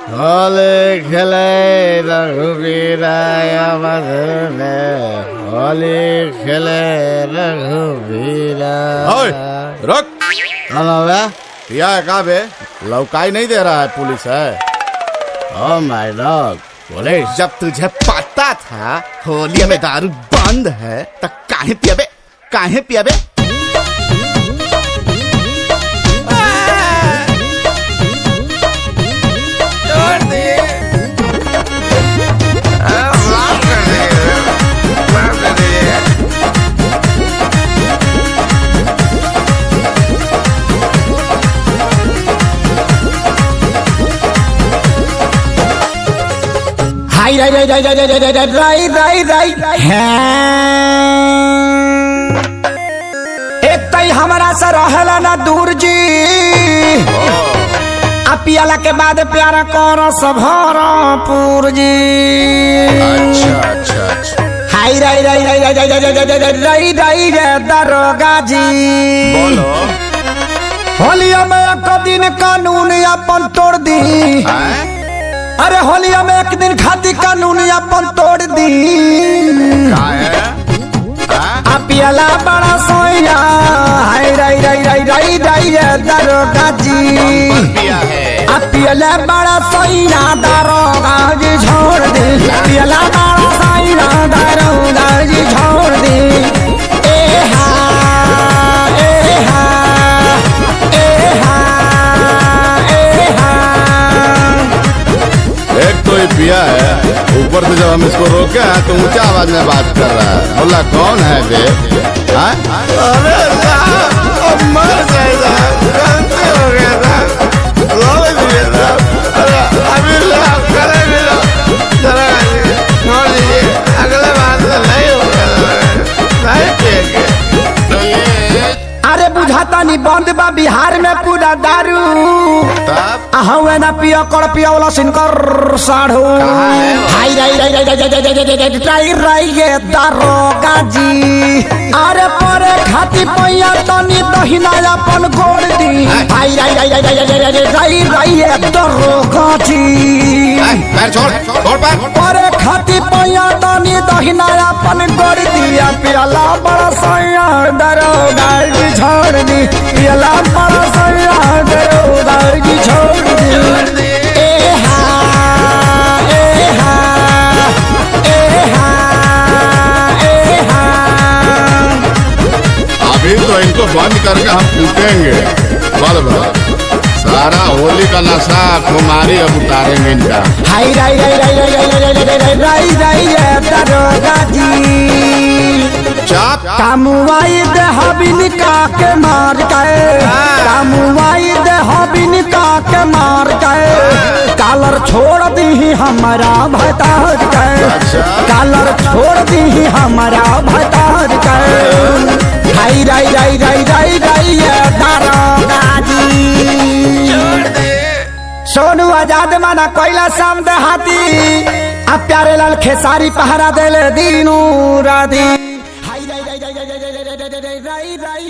होली खेले रघुवीराय मधुने होली खेले रघुवीरा। रुक। या कहाँ बे? लौकाई नहीं दे रहा है, पुलिस है। Oh my dog police. जब तुझे पता था होली में दारू बंद है तो काहे पियाबे? काहे पियाबे? एक तई हमारा से रहला ना दूर जी पियाला के बाद प्यारा करो सभरपुर जी। अच्छा। हाय राई राई राई राई राई राई राई रे दरोगा जी। बोलो। होलिया में एक दिन कानून अपन तोड़ दी। अरे होलिया में एक दिन खाती कानून अपन तोड़ दी। पियाला बड़ा सोया हाय राई राई राई राई राई दरोगा जी। पियाला बड़ा सोया दरोगा जी छोड़ दे। पियाला बड़ा सोया दरोगा जी छोड़ दे। ए हा ए हा ए हा ए हा। एक तो ये पिया है, ऊपर से जब हम इसको रोके हैं तो ऊंचा आवाज में बात कर रहा है। बोला कौन है बे? अरे अब मर जाएगा, गलती हो गया था, रोने दीजिए साहब। अभी करे भी लो, छोड़ दीजिए, अगले बार से नहीं होगा, नहीं पिएंगे। अरे बुझाता नहीं बंद बा बिहार में पूरा दारू। हुए ना पियो कर पियो वाला सिनकर साढ़ू। हाय राई राई राई राई राई राई ये दरोगा जी। अरे परे खाती पैया तनी दहिना अपन गोड़ दी। हाय राई राई राई राई राई राई ये दरोगा जी। परे खाती पैया तनी दहिना अपन गोड़ दिया। पियाला बड़ा सैया दरोगा जी छोड़ दी। पियाला बड़ा सैया दरोगा जी छोड़ दी। ए हा ए हा ए हा ए हा। अभी तो इनको बंद करके हम कूटेंगे। सारा होली का नशा खुमारी अब उतारेंगे इनका। हाय राई राई राई राई राई राई राई राई दरोगा जी। कामुआई दे हबिन का के मार गए। कामुआई दे हबिन का के मार गए। कालर छोड़ दी हमारा भतार गए। कालर छोड़ दी हमारा भतार गए। हाय राई राई राई राई राई दरोगा जी। सोनू आजाद माना कोयला शाम देहाती। अब प्यारे लाल खेसारी पहरा देले दीनू राधी। हाय राई राई राई राई राई राई राई राई